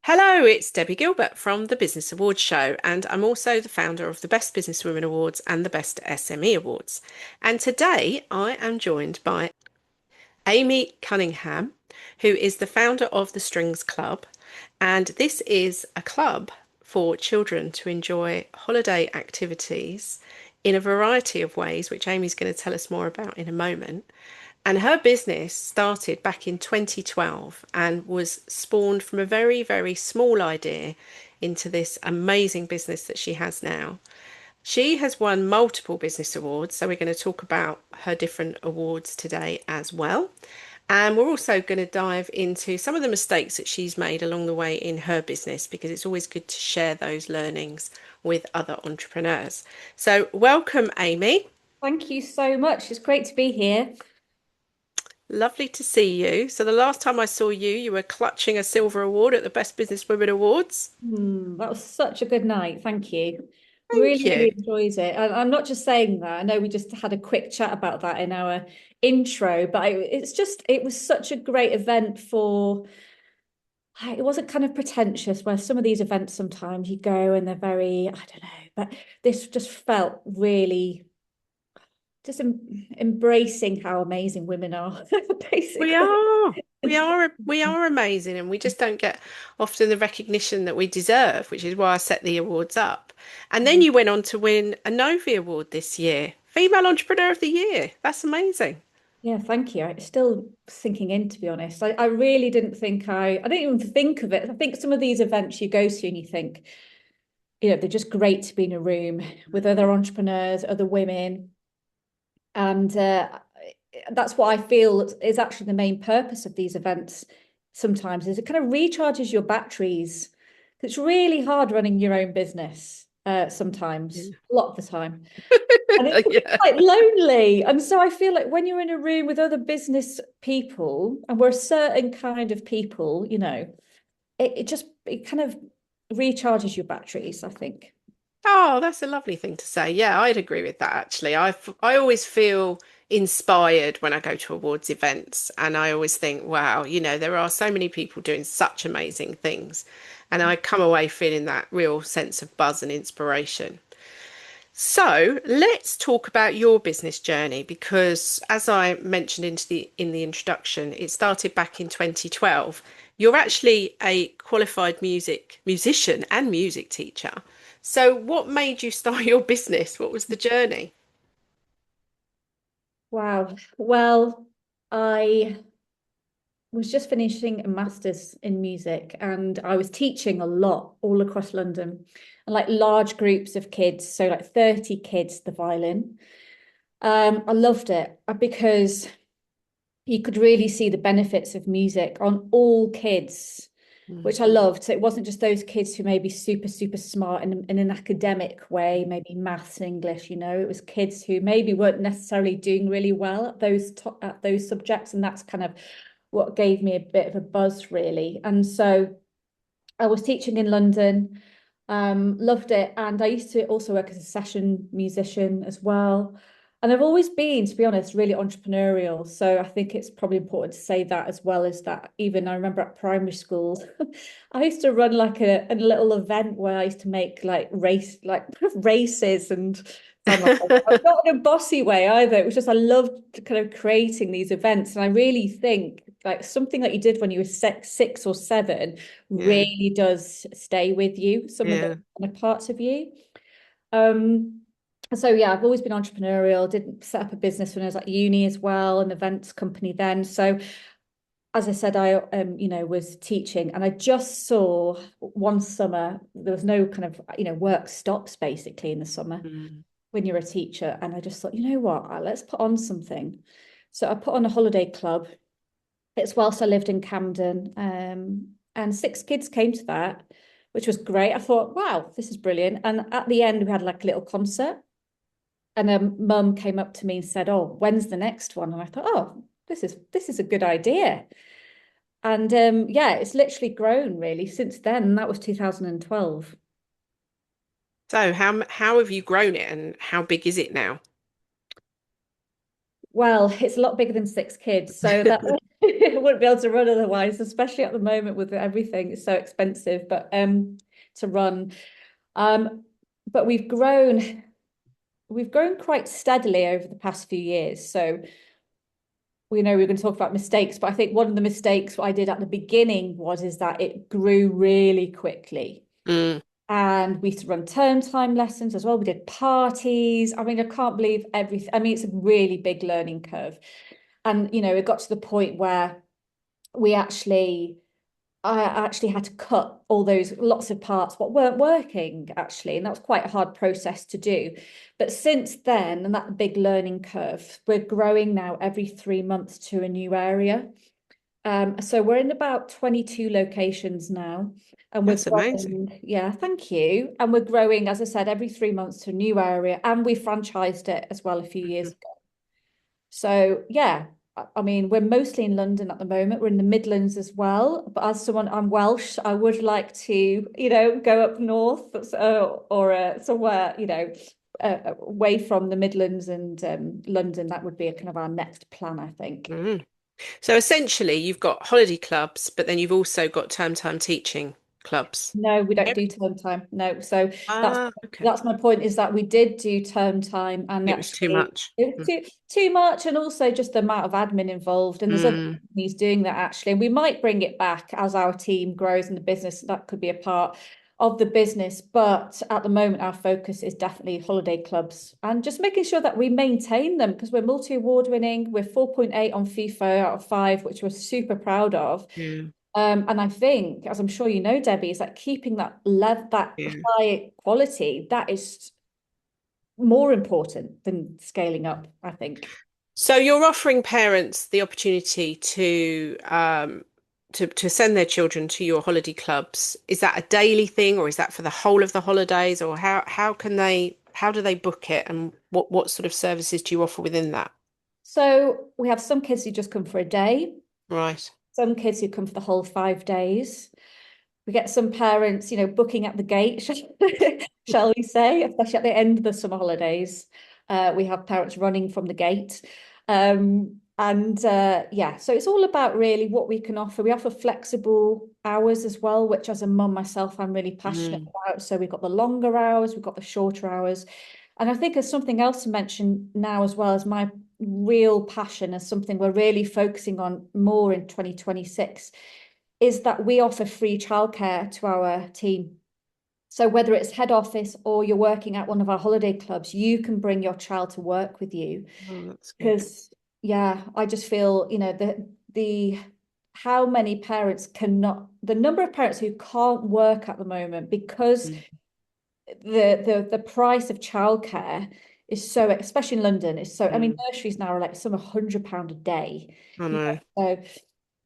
Hello, it's Debbie Gilbert from the Business Awards Show, and I'm also the founder of the Best Businesswomen Awards and the Best SME Awards. And today I am joined by Amy Cunningham, who is the founder of the Strings Club. And this is a club for children to enjoy holiday activities in a variety of ways, which Amy's going to tell us more about in a moment. And her business started back in 2012 and was spawned from a very, very small idea into this amazing business that she has now. She has won multiple business awards, so we're going to talk about her different awards today as well. And we're also going to dive into some of the mistakes that she's made along the way in her business because it's always good to share those learnings with other entrepreneurs. So, welcome, Amy. Thank you so much. It's great to be here. Lovely to see you. So the last time I saw you, you were clutching a silver award at the Best Business Women Awards. That was such a good night. Thank you. Thank Really you. enjoyed it. I'm not just saying that. I know we just had a quick chat about that in our intro, but it was such a great event for, it wasn't kind of pretentious where some of these events sometimes you go and they're very, I don't know, but this just felt really just embracing how amazing women are, We basically. are. We are amazing, and we just don't get often the recognition that we deserve, which is why I set the awards up. And then you went on to win a Novi Award this year, Female Entrepreneur of the Year. That's amazing. Yeah, thank you. It's still sinking in, to be honest. I really didn't think I didn't even think of it. I think some of these events you go to and you think, they're just great to be in a room with other entrepreneurs, other women. And that's what I feel is actually the main purpose of these events sometimes is it kind of recharges your batteries. It's really hard running your own business sometimes, a lot of the time. And it can be Yeah. quite lonely. And so I feel like when you're in a room with other business people, and we're a certain kind of people, it kind of recharges your batteries, I think. Oh, that's a lovely thing to say. Yeah, I'd agree with that actually. I always feel inspired when I go to awards events and I always think, wow, there are so many people doing such amazing things. And I come away feeling that real sense of buzz and inspiration. So let's talk about your business journey because as I mentioned in the introduction, it started back in 2012. You're actually a qualified musician and music teacher. So what made you start your business? What was the journey? Wow. Well, I was just finishing a master's in music and I was teaching a lot all across London and like large groups of kids, so like 30 kids, the violin. I loved it because you could really see the benefits of music on all kids, Mm. which I loved. So it wasn't just those kids who may be super, super smart in an academic way, maybe maths, English, it was kids who maybe weren't necessarily doing really well at those subjects. And that's kind of what gave me a bit of a buzz, really. And so I was teaching in London, loved it. And I used to also work as a session musician as well. And I've always been, to be honest, really entrepreneurial. So I think it's probably important to say that as well as that. Even I remember at primary school, I used to run like a little event where I used to make like races and sound like not in a bossy way either. It was just I loved kind of creating these events. And I really think like something that you did when you were six or seven Yeah, really does stay with you, some of the yeah. kind of parts of you. Um, so yeah, I've always been entrepreneurial, did set up a business when I was at uni as well, an events company then. So as I said, I was teaching and I just saw one summer, there was no kind of, work stops basically in the summer Mm. when you're a teacher. And I just thought, you know what, let's put on something. So I put on a holiday club. It's whilst I lived in Camden. And six kids came to that, which was great. I thought, wow, this is brilliant. And at the end, we had like a little concert. And mum came up to me and said, "Oh, when's the next one?" And I thought, "Oh, this is a good idea." And yeah, it's literally grown really since then. And that was 2012. So how have you grown it and how big is it now? Well, it's a lot bigger than six kids. So that I wouldn't be able to run otherwise, especially at the moment with everything. It's so expensive, but to run. Um, but we've grown quite steadily over the past few years. So we know we're going to talk about mistakes, but I think one of the mistakes I did at the beginning is that it grew really quickly. Mm. And we used to run term time lessons as well. We did parties. I mean, I can't believe everything. I mean, it's a really big learning curve. And, it got to the point where we actually I actually had to cut all those lots of parts what weren't working actually, and that was quite a hard process to do. But since then, and that big learning curve, we're growing now every 3 months to a new area. So we're in about 22 locations now, and we're That's amazing. growing. Yeah, thank you. And we're growing, as I said, every 3 months to a new area, and we franchised it as well a few years Mhm. ago. So yeah, I mean, we're mostly in London at the moment. We're in the Midlands as well. But as someone, I'm Welsh, I would like to, go up north or somewhere, away from the Midlands and London. That would be a kind of our next plan, I think. Mm. So essentially, you've got holiday clubs, but then you've also got term time teaching clubs. No, we don't Yep. do term time. No. So that's Ah, okay. that's my point is that we did do term time and It was too actually much. it was too much and also just the amount of admin involved. And there's other Mm. companies doing that actually. And we might bring it back as our team grows in the business. That could be a part of the business. But at the moment, our focus is definitely holiday clubs and just making sure that we maintain them because we're multi-award winning. We're 4.8 on FIFA out of 5, which we're super proud of. Yeah, And I think, as I'm sure you know, Debbie, is that keeping that yeah. high quality, that is more important than scaling up, I think. So you're offering parents the opportunity to send their children to your holiday clubs. Is that a daily thing, or is that for the whole of the holidays, or how do they book it, and what sort of services do you offer within that? So we have some kids who just come for a day, Right. some kids who come for the whole 5 days. We get some parents, booking at the gate, shall we say, especially at the end of the summer holidays. We have parents running from the gate. And yeah, so it's all about really what we can offer. We offer flexible hours as well, which as a mum myself, I'm really passionate Mm, about. So we've got the longer hours, we've got the shorter hours. And I think there's something else to mention now as well as my real passion as something we're really focusing on more in 2026 is that we offer free childcare to our team. So whether it's head office or you're working at one of our holiday clubs, you can bring your child to work with you. oh, that's good. Because yeah, I just feel, the how many parents cannot, the number of parents who can't work at the moment because Mm, the price of childcare is so, especially in London, is so, I mean, mm. nurseries now are like some £100 a day. I know. So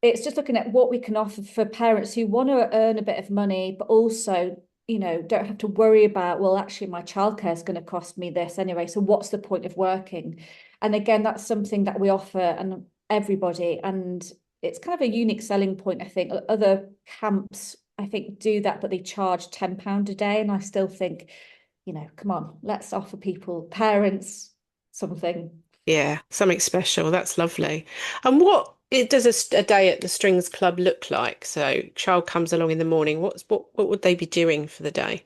it's just looking at what we can offer for parents who want to earn a bit of money, but also, don't have to worry about, well, actually, my childcare is going to cost me this anyway. So what's the point of working? And again, that's something that we offer and everybody. And it's kind of a unique selling point, I think. Other camps, I think, do that, but they charge £10 a day. And I still think, come on, let's offer people, parents, something. Yeah, something special. That's lovely. And what it does a day at the Strings Club look like? So, child comes along in the morning. What would they be doing for the day?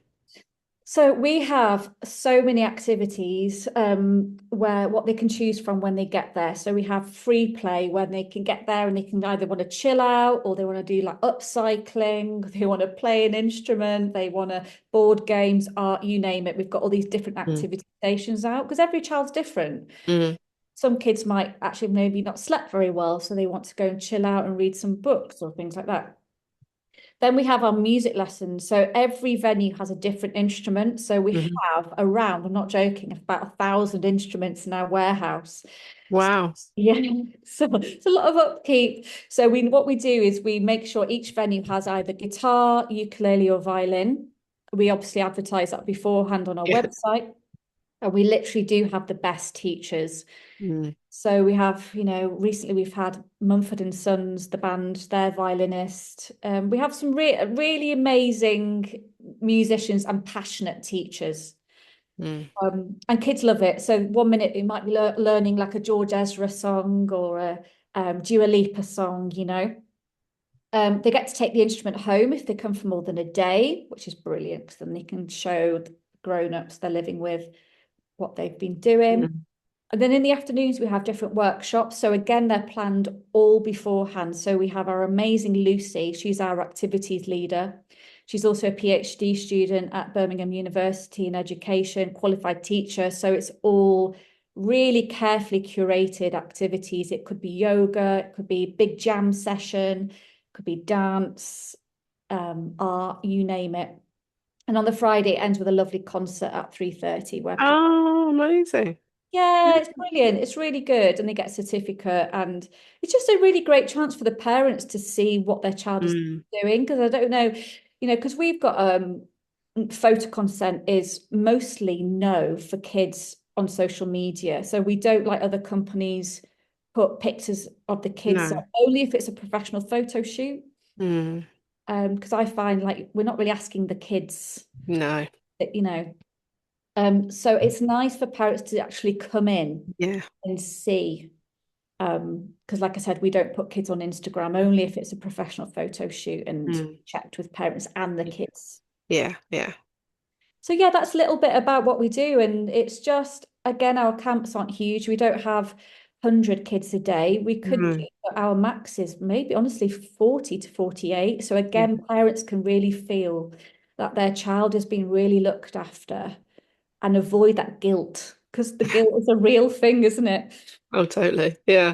So we have so many activities where what they can choose from when they get there. So we have free play when they can get there and they can either want to chill out or they want to do like upcycling, they want to play an instrument, they want to board games, art, you name it. We've got all these different Mm, activity stations out because every child's different. mm, Some kids might actually maybe not slept very well, so they want to go and chill out and read some books or things like that. Then we have our music lessons. So every venue has a different instrument. So we mhm. have around, I'm not joking, about 1,000 instruments in our warehouse. Wow. Yeah, so it's a lot of upkeep. So what we do is we make sure each venue has either guitar, ukulele, or violin. We obviously advertise that beforehand on our Yeah. website. And we literally do have the best teachers. Mm, So we have, recently we've had Mumford and Sons, the band, their violinist. We have some really amazing musicians and passionate teachers. mm. And kids love it. So one minute you might be learning like a George Ezra song or Dua Lipa song, you know. They get to take the instrument home if they come for more than a day, which is brilliant because then they can show the grown-ups they're living with what they've been doing. Mm. And then in the afternoons, we have different workshops. So again, they're planned all beforehand. So we have our amazing Lucy. She's our activities leader. She's also a PhD student at Birmingham University in education, qualified teacher. So it's all really carefully curated activities. It could be yoga, it could be big jam session, it could be dance, art, you name it. And on the Friday, it ends with a lovely concert at 3:30 where people, Oh, amazing. yeah, it's brilliant. It's really good. And they get a certificate. And it's just a really great chance for the parents to see what their child is Mm. doing. Because I don't know, you know, because we've got photo consent is mostly no for kids on social media. So we don't, like other companies, put pictures of the kids. So No. only if it's a professional photo shoot. Mm. Because I find like we're not really asking the kids No. that, you know. So it's nice for parents to actually come in Yeah. and see. Because like I said, we don't put kids on Instagram only if it's a professional photo shoot and Mm. checked with parents and the kids. Yeah. Yeah. So yeah, that's a little bit about what we do. And it's just, again, our camps aren't huge. We don't have 100 kids a day. We could do, Mm. our max is maybe honestly 40 to 48. So Yeah. again, parents can really feel that their child is being really looked after and avoid that guilt because the guilt is a real thing, isn't it? Oh, totally. Yeah.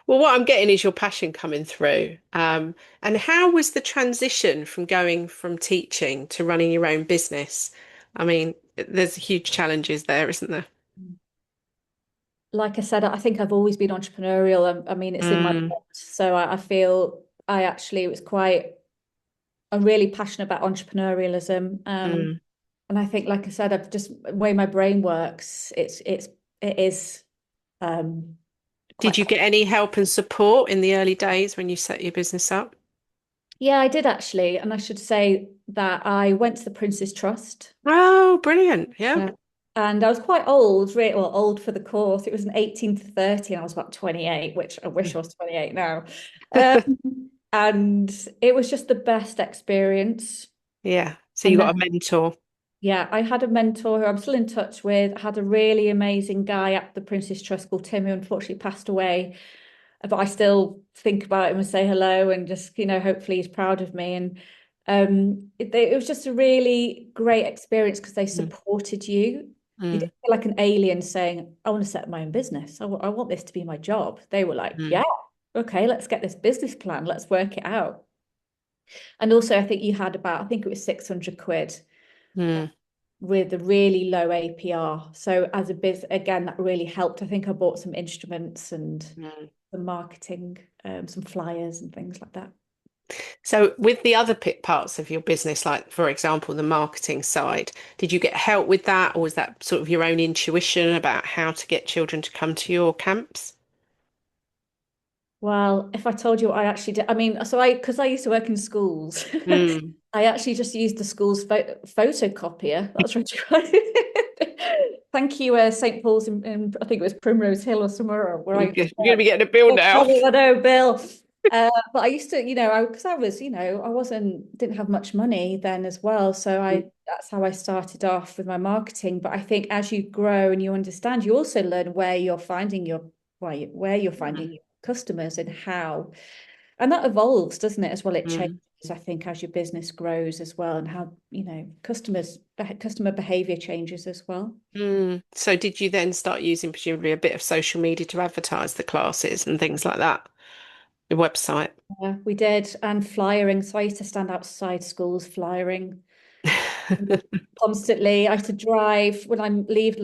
Well, what I'm getting is your passion coming through. And how was the transition from going from teaching to running your own business? I mean, there's huge challenges there, isn't there? Like I said, I think I've always been entrepreneurial. I mean, it's in my Mm. blood. So I feel I actually was quite, I'm really passionate about entrepreneurialism. Mm. And I think, like I said, I've just the way my brain works, it is um Did quite you get any help and support in the early days when you set your business up? yeah, I did actually. And I should say that I went to the Prince's Trust. Oh, brilliant. Yeah. Yeah. And I was quite old, really, well, old for the course. It was an 18 to 30, and I was about 28, which I wish I was 28 now. And it was just the best experience. Yeah. So you And then, got a mentor. yeah, I had a mentor who I'm still in touch with. I had a really amazing guy at the Princess Trust called Tim, who unfortunately passed away. But I still think about him and say hello and just, you know, hopefully he's proud of me. And it was just a really great experience because they Mm. supported you. You Mm. didn't feel like an alien saying, I want to set my own business. I want this to be my job. They were like, yeah, Mm. okay, let's get this business plan. Let's work it out. And also, I think you had about, I think it was 600 quid Mm. with a really low APR. So as a biz, again, that really helped. I think I bought some instruments and Mm. some marketing, some flyers and things like that. So, with the other parts of your business, like for example, the marketing side, did you get help with that, or was that sort of your own intuition about how to get children to come to your camps? Well, if I told you what I actually did, I mean, because I used to work in schools, Mm. I actually just used the school's photocopier. That's right. Thank you, St. Paul's I think it was Primrose Hill or somewhere where I used to You're going to work. be getting a bill Oh, now. sorry, I know, Bill. But I used to, you know, because I was, you know, I didn't have much money then as well. So that's how I started off with my marketing. But I think as you grow and you understand, you also learn where you're finding Mm. your customers and how. And that evolves, doesn't it, as well? It changes, Mm. I think, as your business grows as well, and how, you know, customer behavior changes as well. Mm. So, did you then start using presumably a bit of social media to advertise the classes and things like that? The website. Yeah, we did, and flyering. So I used to stand outside schools flyering constantly. I used to drive when I left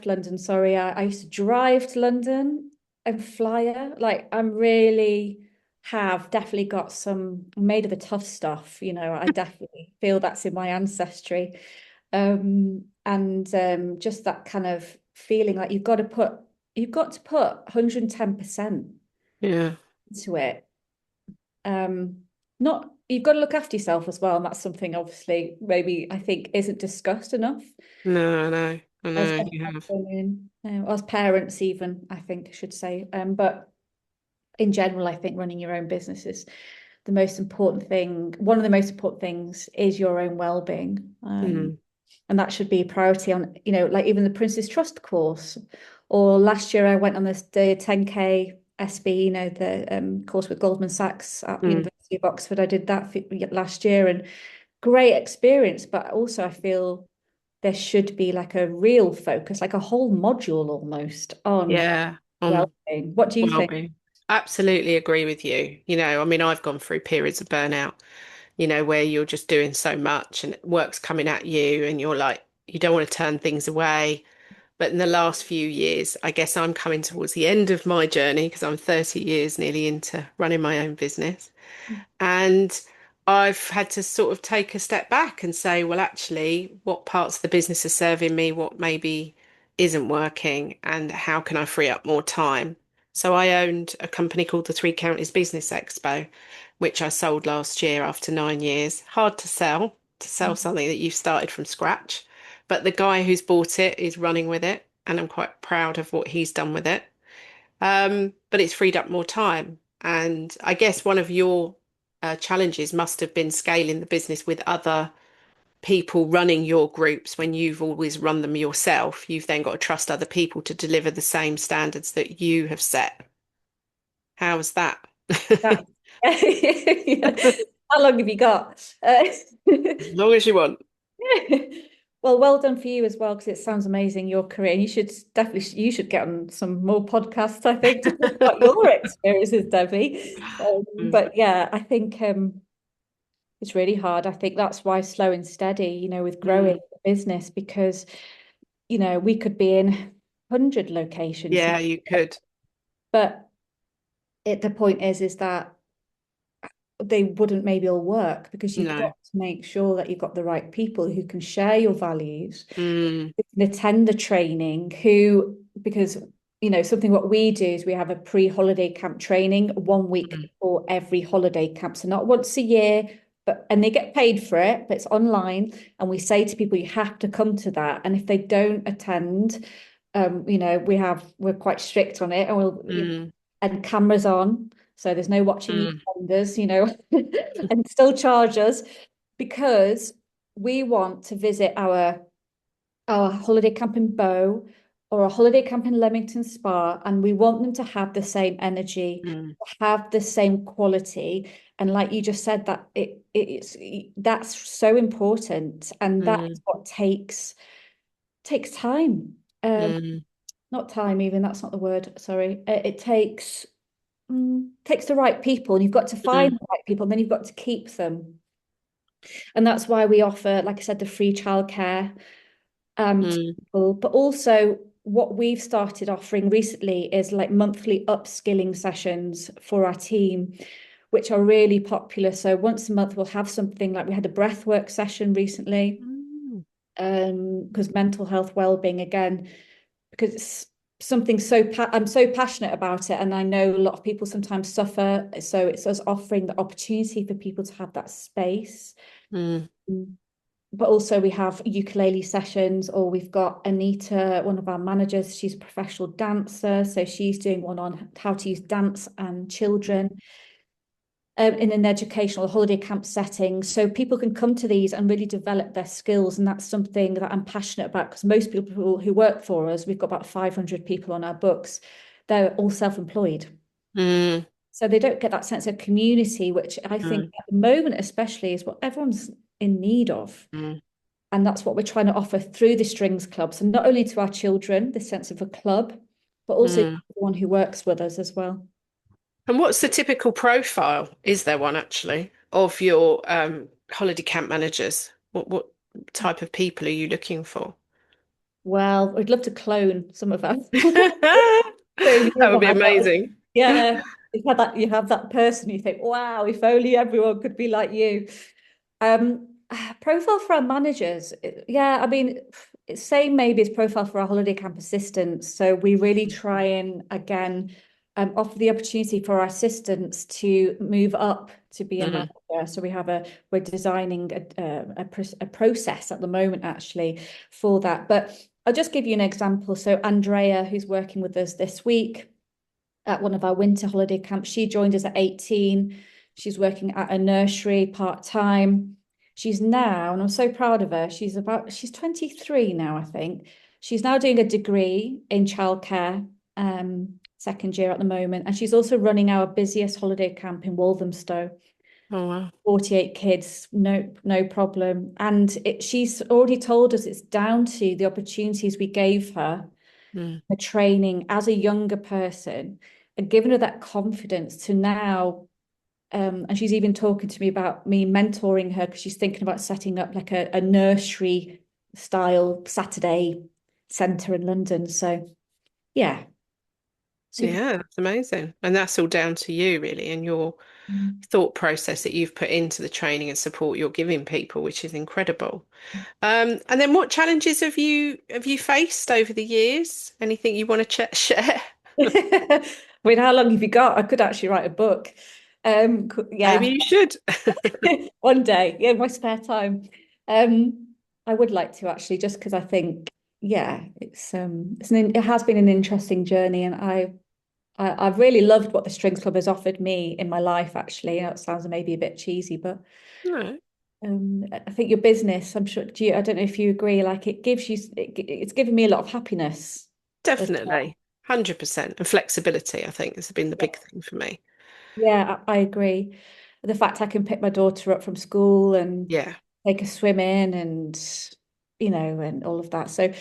London, sorry. I used to drive to London and flyer. Like I'm really have definitely got some I'm made of the tough stuff, you know. I definitely feel that's in my ancestry. And just that kind of feeling like you've got to put 110% Yeah. into it. Not you've got to look after yourself as well, and that's something obviously maybe I think isn't discussed enough No, I know. I as know you have. women, as parents even I think I should say. But in general, I think running your own business is the most important thing. One of the most important things is your own well-being. Mm, And that should be a priority on, like even the Prince's Trust course. Or last year I went on the 10K SB, the course with Goldman Sachs at the mm. University of Oxford. I did that last year, and great experience. But also I feel there should be like a real focus, like a whole module almost on Yeah, on well-being. What do you think? well-being. Absolutely agree with you. I mean, I've gone through periods of burnout, where you're just doing so much and work's coming at you and you're like, you don't want to turn things away. But in the last few years, I guess I'm coming towards the end of my journey because I'm 30 years nearly into running my own business. And I've had to sort of take a step back and say, well, actually, what parts of the business are serving me, what maybe isn't working, and how can I free up more time? So I owned a company called the Three Counties Business Expo, which I sold last year after 9 years. Hard to sell something that you've started from scratch. But the guy who's bought it is running with it, and I'm quite proud of what he's done with it. But it's freed up more time. And I guess one of your challenges must have been scaling the business with other people running your groups when you've always run them yourself. You've then got to trust other people to deliver the same standards that you have set. How's that? That, yeah. How long have you got? As long as you want. Well, well done for you as well, because it sounds amazing, your career. And you should get on some more podcasts, I think, to talk about your experiences, Debbie. Mm, But yeah, I think it's really hard. I think that's why slow and steady, with growing mm. the business, because we could be in 100 locations, Yeah, you could. but the point is that they wouldn't maybe all work, because you've No. got to make sure that you've got the right people who can share your values, Mm, who can attend the training, because something what we do is we have a pre-holiday camp training 1 week mm, before every holiday camp, so not once a year, and they get paid for it, but it's online, and we say to people, you have to come to that, and if they don't attend, we're quite strict on it, and mm, and cameras on, so there's no watching you mm, offenders, and still charge us, because we want to visit our holiday camp in Bow or a holiday camp in Leamington Spa, and we want them to have the same energy, mm, have the same quality. And like you just said, that that's so important, and that's mm, what takes time. mm, Not time even, that's not the word, sorry. It takes the right people, and you've got to find mm, the right people, and then you've got to keep them. And that's why we offer, like I said, the free childcare to mm, people. But also, what we've started offering recently is like monthly upskilling sessions for our team, which are really popular. So once a month, we'll have something like, we had a breathwork session recently, mm, because mental health well-being, again, because it's something I'm so passionate about it, and I know a lot of people sometimes suffer. So it's us offering the opportunity for people to have that space. mm, Mm. But also we have ukulele sessions, or we've got Anita, one of our managers, she's a professional dancer, so she's doing one on how to use dance and children in an educational holiday camp setting, so people can come to these and really develop their skills. And that's something that I'm passionate about, because most people who work for us, we've got about 500 people on our books, they're all self-employed, mm, so they don't get that sense of community, which I think mm, at the moment especially is what everyone's in need of. mm, And that's what we're trying to offer through the Strings Club. So not only to our children, the sense of a club, but also to mm. everyone who works with us as well. And what's the typical profile? Is there one actually of your holiday camp managers? What type of people are you looking for? Well, we'd love to clone some of us. Clone That you would on be our bottom. amazing. Yeah, you have that person, you think, wow, if only everyone could be like you. Profile for our managers. Yeah, I mean, it's same maybe as profile for our holiday camp assistants. So we really try and again offer the opportunity for our assistants to move up to be a Mm, manager. So we're designing a process at the moment actually for that. But I'll just give you an example. So Andrea, who's working with us this week, at one of our winter holiday camps. She joined us at 18. She's working at a nursery part-time. She's now, and I'm so proud of her, she's 23 now, I think. She's now doing a degree in childcare, second year at the moment. And she's also running our busiest holiday camp in Walthamstow. Oh, wow. 48 kids, no problem. And she's already told us it's down to the opportunities we gave her Mm. for training as a younger person and given her that confidence to now. And she's even talking to me about me mentoring her because she's thinking about setting up like a nursery style Saturday centre in London. So yeah, super. Yeah, that's amazing. And that's all down to you, really, and your thought process that you've put into the training and support you're giving people, which is incredible. And then what challenges have you faced over the years? Anything you want to share? I mean, how long have you got? I could actually write a book. Maybe Yeah, you should. one day, yeah, in my spare time. I would like to actually, just because I think, yeah, it has been an interesting journey, and I've really loved what the Strings Club has offered me in my life. Actually, it sounds maybe a bit cheesy, but No, I think your business, I'm sure, I don't know if you agree, like it's given me a lot of happiness as well. definitely. 100%. And flexibility, I think, has been the big thing for me. Yeah, I agree. The fact I can pick my daughter up from school and Yeah. take her swimming and, and all of that. So,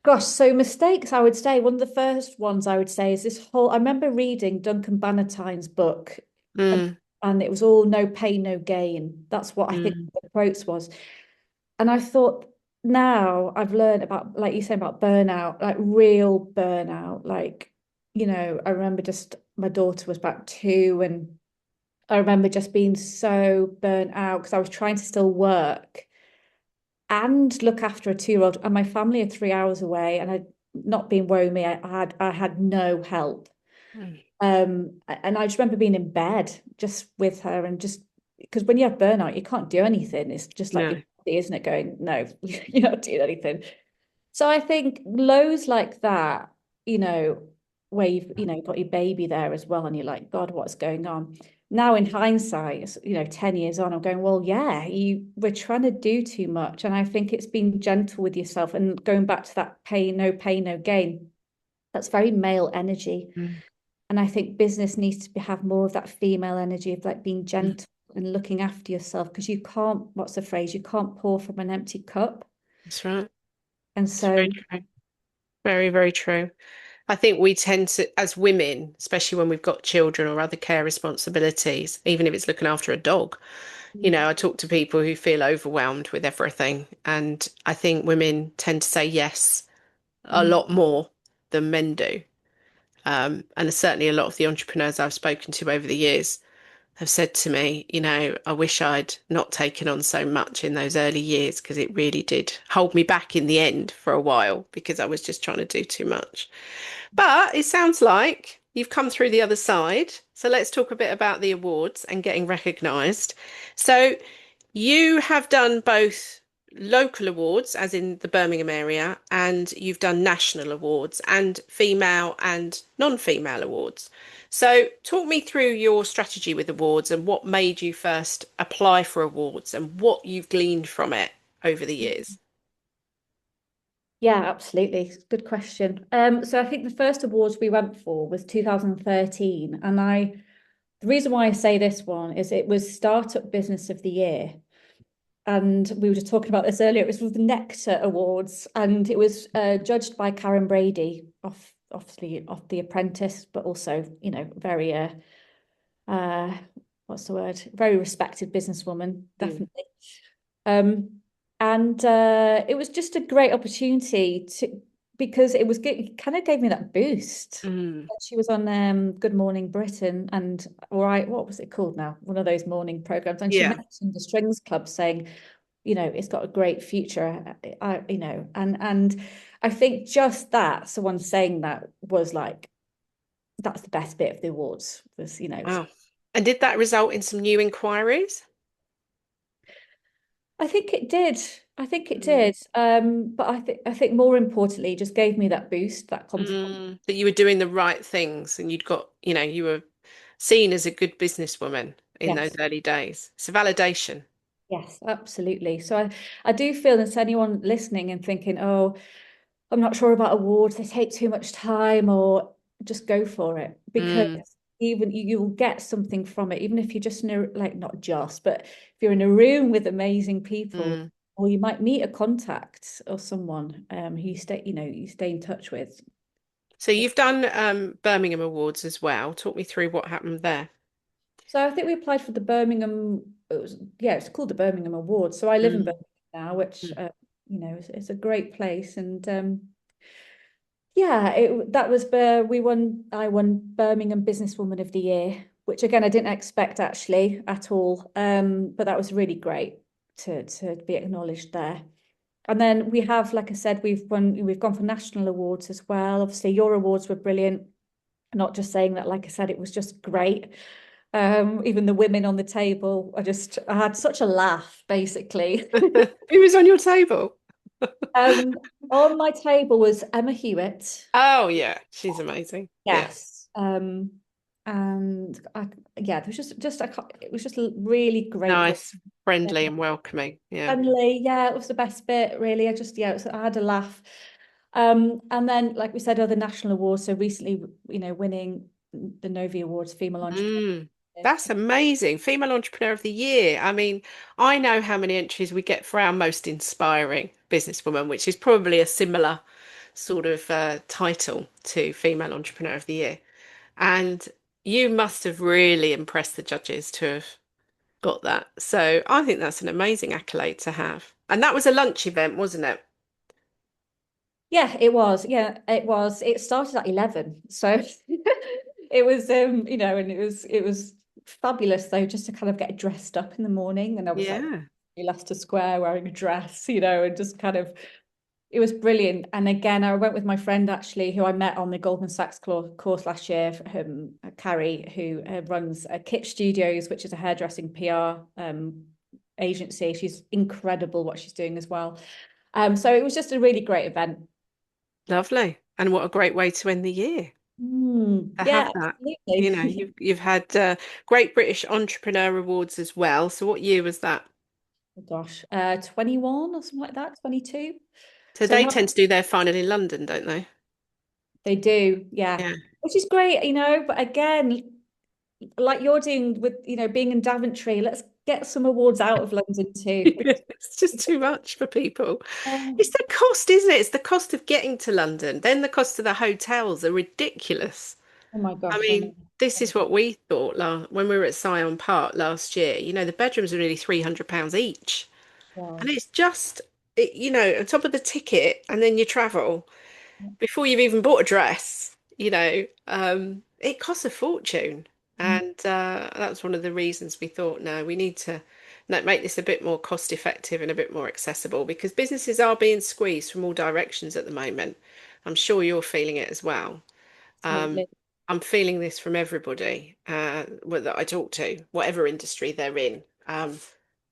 gosh, so mistakes, I would say, one of the first ones I would say is I remember reading Duncan Bannatyne's book, and, Mm, and it was all no pain, no gain. That's what I think mm, the quotes was. And I thought, now I've learned about, like you said, about burnout, like real burnout. Like, I remember just my daughter was about 2, and I remember just being so burnt out because I was trying to still work and look after a 2-year-old, and my family are 3 hours away, and I not being woe me, I had no help. mm. And I just remember being in bed just with her, and just because when you have burnout, you can't do anything. It's just like your No. body, isn't it, going, no, you're not doing anything. So I think lows like that, you know, where you've got your baby there as well, and you're like, God, what's going on? Now in hindsight, 10 years on, I'm going, well, yeah, you we're trying to do too much. And I think it's being gentle with yourself and going back to that pain, no gain. That's very male energy. Mm, And I think business needs to have more of that female energy of like being mm. gentle and looking after yourself, because you can't, what's the phrase? You can't pour from an empty cup. That's right. And It's very so, true. Very, very true. I think we tend to, as women, especially when we've got children or other care responsibilities, even if it's looking after a dog, I talk to people who feel overwhelmed with everything. And I think women tend to say yes a mm, lot more than men do. And certainly a lot of the entrepreneurs I've spoken to over the years have said to me, I wish I'd not taken on so much in those early years because it really did hold me back in the end for a while because I was just trying to do too much. But it sounds like you've come through the other side. So let's talk a bit about the awards and getting recognised. So you have done both local awards, as in the Birmingham area, and you've done national awards and female and non-female awards. So talk me through your strategy with awards and what made you first apply for awards and what you've gleaned from it over the years. yeah, absolutely. Good question. So I think the first awards we went for was 2013. And the reason why I say this one is it was Startup Business of the Year. And we were just talking about this earlier. It was with the Nectar Awards, and it was judged by Karen Brady, obviously off The Apprentice, but also, very uh, what's the word? Very respected businesswoman, Mm. definitely. Um, and it was just a great opportunity because it kind of gave me that boost. Mm. She was on Good Morning Britain, and all right, what was it called now? One of those morning programs, and she Yeah. mentioned the Strings Club, saying, it's got a great future. And I think just that someone saying that was like, that's the best bit of the awards was, Wow. And did that result in some new inquiries? I think it did. I think it Mm. did. But I think more importantly, it just gave me that boost, that confidence. That you were doing the right things and you'd got, you were seen as a good businesswoman in those Yes. early days. It's a validation. Yes, absolutely. So I do feel that anyone listening and thinking, oh, I'm not sure about awards, they take too much time, or just go for it because Mm, even you'll get something from it, even if you're just in a, like not just, but if you're in a room with amazing people, mm. or you might meet a contact or someone who you stay in touch with. So you've done Birmingham Awards as well. Talk me through what happened there. So I think we applied for the Birmingham. Yeah, it's called the Birmingham Awards. So I live in Mm, Birmingham now, which mm. it's a great place, and yeah, that was where we won. I won Birmingham Businesswoman of the Year, which again I didn't expect actually at all. But that was really great to be acknowledged there. And then we have, like I said, we've gone for national awards as well. Obviously, your awards were brilliant. Not just saying that, like I said, it was just great. Even the women on the table, I had such a laugh, basically. Who was on your table? On my table was Emma Hewitt. Oh yeah, she's amazing. Yeah, Yes. And yeah, it was it was just a really great one. nice, friendly, and welcoming. Yeah. Friendly, yeah, it was the best bit, really. I had a laugh. And then, like we said, other national awards. So recently, winning the Novi Awards, Female Entrepreneur. Mm, that's amazing. Female Entrepreneur of the Year. I mean, I know how many entries we get for our most inspiring businesswoman, which is probably a similar sort of title to Female Entrepreneur of the Year. And you must have really impressed the judges to have got that. So I think that's an amazing accolade to have. And that was a lunch event, wasn't it? Yeah, it was. Yeah, it was. It started at 11. So it was and it was fabulous though, just to kind of get dressed up in the morning. And I was like Yeah. Leicester Square wearing a dress, and just kind of it was brilliant. And again, I went with my friend actually, who I met on the Goldman Sachs course last year, Carrie, who runs Kit Studios, which is a hairdressing PR agency. She's incredible what she's doing as well. So it was just a really great event. Lovely. And what a great way to end the year. To have Yeah, that. absolutely. You've had Great British Entrepreneur Awards as well. So what year was that? Oh gosh, 21 or something like that, 22. So So we they have, tend to do their final in London, don't they? they do, yeah, Yeah. which is great, but again, like you're doing with, being in Daventry, let's get some awards out of London too. It's just too much for people. It's Oh, the cost, isn't it? It's the cost of getting to London. Then the cost of the hotels are ridiculous. oh my I gosh, I mean, know. this is what we thought when we were at Scion Park last year. The bedrooms are nearly £300 each. And Wow. it's just, on top of the ticket and then your travel. Before you've even bought a dress, it costs a fortune. And that's one of the reasons we thought, no, we need to make this a bit more cost effective and a bit more accessible because businesses are being squeezed from all directions at the moment. I'm sure you're feeling it as well. Um, Totally. I'm feeling this from everybody that I talk to, whatever industry they're in.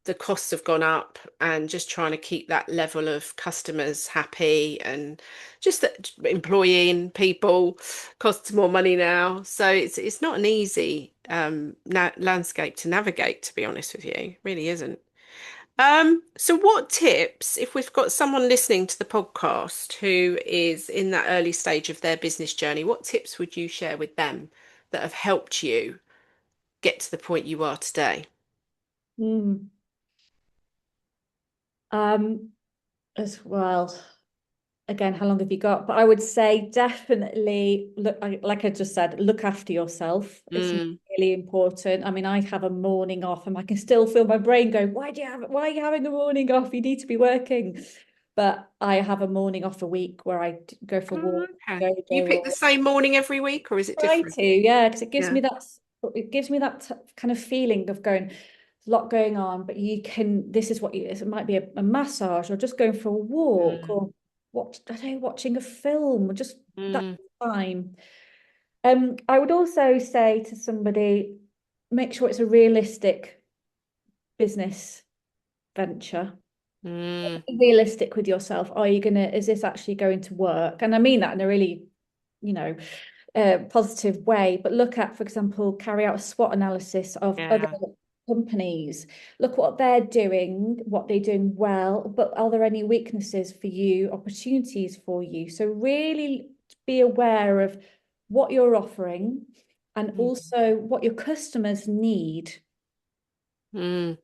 The costs have gone up, and just trying to keep that level of customers happy and just that employing people costs more money now. So it's not an easy na landscape to navigate, to be honest with you. It really isn't. So what tips, if we've got someone listening to the podcast who is in that early stage of their business journey, what tips would you share with them that have helped you get to the point you are today? Mm. Um, as well. Again, how long have you got? But I would say definitely look, like I just said, look after yourself. It's Mm, really important. I mean, I have a morning off and I can still feel my brain go, why are you having a morning off? You need to be working. But I have a morning off a week where go for oh, walk, okay. go Do you pick the or same morning every week, or is it try different? to, yeah, because Yeah. it gives me that kind of feeling of going, there's a lot going on, but you can, this is what it might be a massage or just going for a walk Mm, or I don't know, watching a film or just that mm, time. I would also say to somebody, make sure it's a realistic business venture. Mm, Be realistic with yourself. Are you gonna, is this actually going to work? And I mean that in a really, you know, positive way. But look at, for example, carry out a SWOT analysis of other yeah. companies. Look what they're doing, what they're doing well, but are there any weaknesses for you, opportunities for you? So really be aware of what you're offering and Mm, also what your customers need. mm,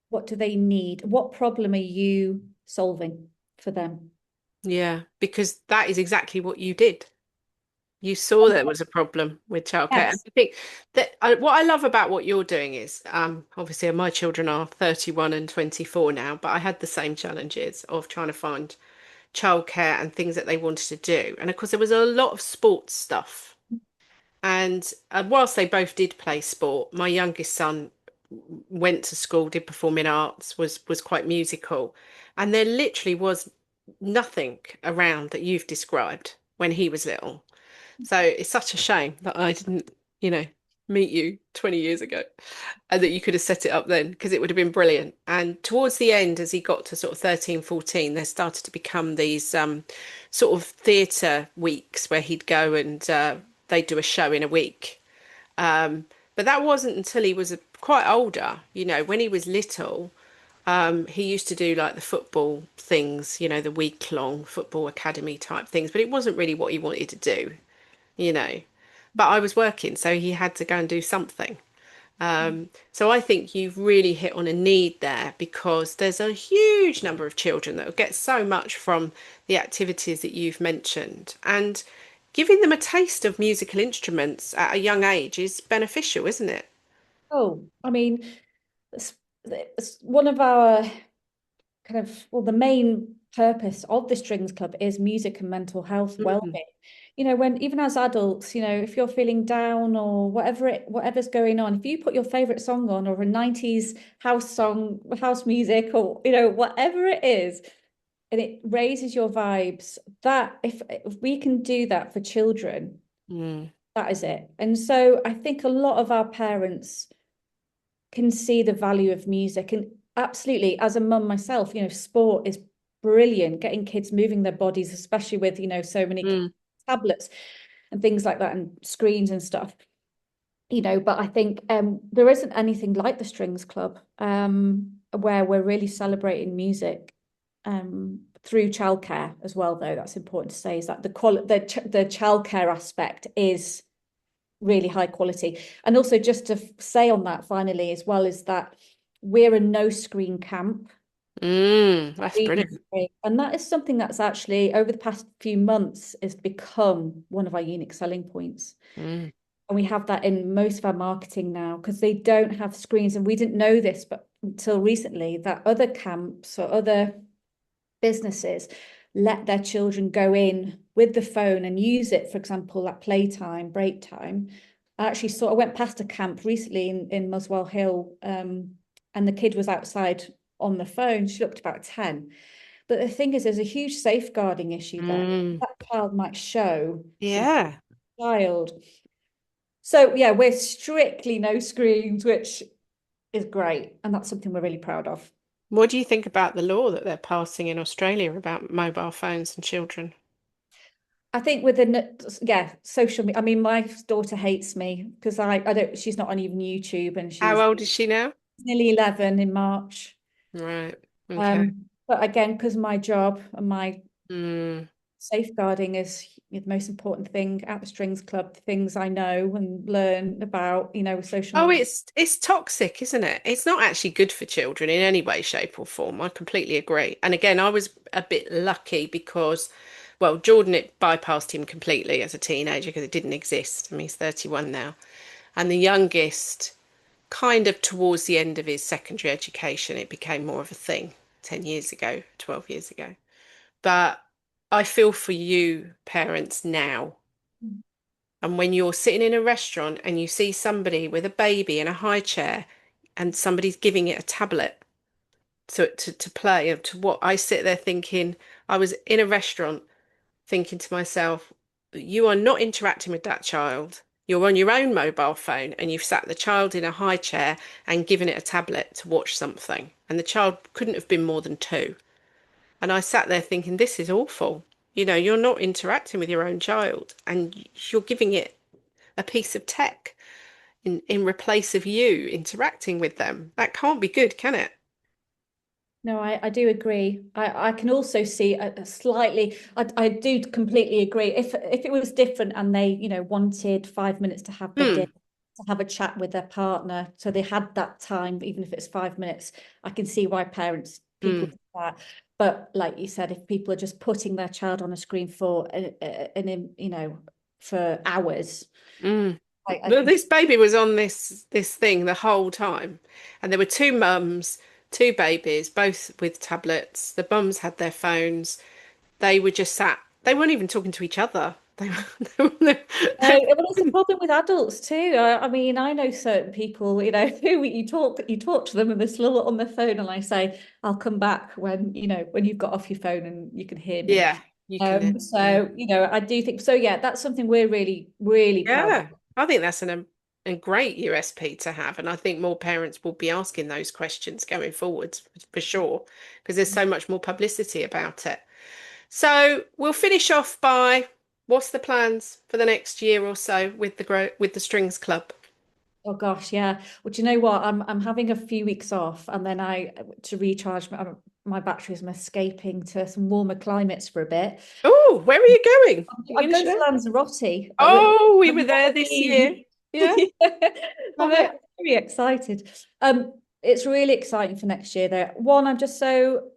What do they need? What problem are you solving for them? yeah, because that is exactly what you did. You saw there was a problem with childcare. And Yes. I think that what I love about what you're doing is, obviously my children are 31 and 24 now, but I had the same challenges of trying to find childcare and things that they wanted to do. And of course, there was a lot of sports stuff. And whilst they both did play sport, my youngest son went to school, did performing arts, was quite musical, and there literally was nothing around that you've described when he was little. So it's such a shame that I didn't, meet you 20 years ago and that you could have set it up then because it would have been brilliant. And towards the end, as he got to sort of 13, 14, there started to become these sort of theatre weeks where he'd go and they'd do a show in a week. Um, but that wasn't until he was quite older. When he was little, he used to do like the football things, the week-long football academy type things, but it wasn't really what he wanted to do you know. But I was working, so he had to go and do something. So I think you've really hit on a need there because there's a huge number of children that will get so much from the activities that you've mentioned. And giving them a taste of musical instruments at a young age is beneficial, isn't it? Oh, I mean, it's one of our kind of, well, the main purpose of the Strings Club is music and mental health Mm, well-being. When even as adults, if you're feeling down or whatever's going on, if you put your favorite song on or a 90s house song, house music, or whatever it is, and it raises your vibes, that if we can do that for children, mm, that is it. And so I think a lot of our parents can see the value of music. And absolutely, as a mum myself, sport is brilliant, getting kids moving their bodies, especially with, so many mm, tablets and things like that and screens and stuff. But I think there isn't anything like the Strings Club, where we're really celebrating music through childcare as well, though. That's important to say, is that the childcare aspect is really high quality. And also just to say on that finally as well is that we're a no screen camp. that's Really brilliant. great. And that is something that's actually over the past few months has become one of our unique selling points. Mm, And we have that in most of our marketing now because they don't have screens. And we didn't know this, but until recently, that other camps or other businesses let their children go in with the phone and use it, for example, at playtime, break time. I went past a camp recently in Muswell Hill, and the kid was outside on the phone. She looked about 10. But the thing is, there's a huge safeguarding issue there. mm, That child might show some yeah. child. So yeah, we're strictly no screens, which is great. And that's something we're really proud of. What do you think about the law that they're passing in Australia about mobile phones and children? I think with the social media. I mean, my daughter hates me because I don't. She's not on even YouTube, and How she's old is she now? nearly 11 in March. Right. Okay. But again, because my job and my Mm. safeguarding is the most important thing at the Strings Club. The things I know and learn about, social Oh, media. it's toxic, isn't it? It's not actually good for children in any way, shape, or form. I completely agree. And again, I was a bit lucky because, well, Jordan, it bypassed him completely as a teenager because it didn't exist. I mean, he's 31 now. And the youngest, kind of towards the end of his secondary education, it became more of a thing 10 years ago, 12 years ago. But I feel for you parents now. And when you're sitting in a restaurant and you see somebody with a baby in a high chair and somebody's giving it a tablet to play, or to what I sit there thinking, I was in a restaurant thinking to myself, you are not interacting with that child. you're on your own mobile phone and you've sat the child in a high chair and given it a tablet to watch something. And the child couldn't have been more than 2. And I sat there thinking, this is awful. You're not interacting with your own child and you're giving it a piece of tech in replace of you interacting with them. That can't be good, can it? No, I do agree. I can also see a slightly, I do completely agree. If it was different and they, wanted 5 minutes to have the dinner, Mm, to have a chat with their partner, so they had that time, even if it's 5 minutes, I can see why people mm, do that. But like you said, if people are just putting their child on a screen for for hours, mm. I Well, can. this baby was on this thing the whole time, and there were 2 mums, 2 babies, both with tablets. The mums had their phones. They were just sat. They weren't even talking to each other. They were, No, well, it's a problem with adults too. I mean, I know certain people, who you talk to them and they're still on their phone, and I say, I'll come back when, when you've got off your phone and you can hear me. yeah, you can. So, I do think so. Yeah, that's something we're really, really proud of. Yeah, I think that's a great USP to have, and I think more parents will be asking those questions going forwards for sure, because there's so much more publicity about it. So we'll finish off by what's the plans for the next year or so with the Strings Club? Oh gosh, yeah. Well, do you know what? I'm having a few weeks off, and then to recharge my batteries. I'm escaping to some warmer climates for a bit. Oh, where are you going? You I'm going to going to share? Lanzarote. Oh, we were I'm there this year. very, Yeah, I'm love it. very excited. It's really exciting for next year. There, one, I'm just so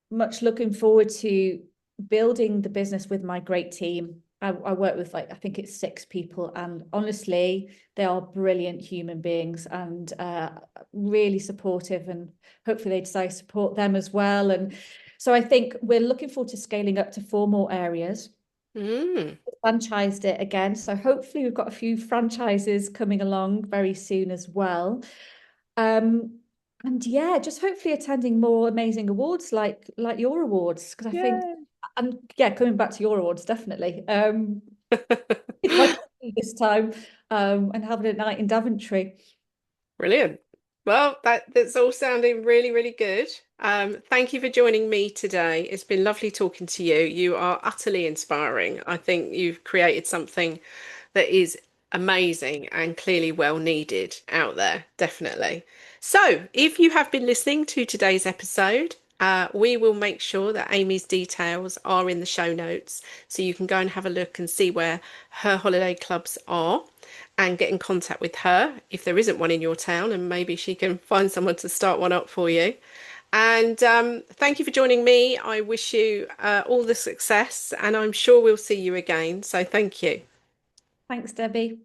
much looking forward to building the business with my great team. I work with I think it's 6 people, and honestly, they are brilliant human beings and really supportive. And hopefully, they decide to support them as well. And so I think we're looking forward to scaling up to 4 more areas. Mm, Franchised it again, so hopefully we've got a few franchises coming along very soon as well. Um, and yeah, just hopefully attending more amazing awards like your awards, because I think, yeah. and yeah, coming back to your awards, definitely. It's my coffee this time, and having a night in Daventry. Brilliant. Well, that's all sounding really, really good. Thank you for joining me today. It's been lovely talking to you. You are utterly inspiring. I think you've created something that is amazing and clearly well needed out there, definitely. So, if you have been listening to today's episode, we will make sure that Amy's details are in the show notes so you can go and have a look and see where her holiday clubs are and get in contact with her if there isn't one in your town, and maybe she can find someone to start one up for you. And thank you for joining me. I wish you all the success, and I'm sure we'll see you again. So thank you. Thanks, Debbie.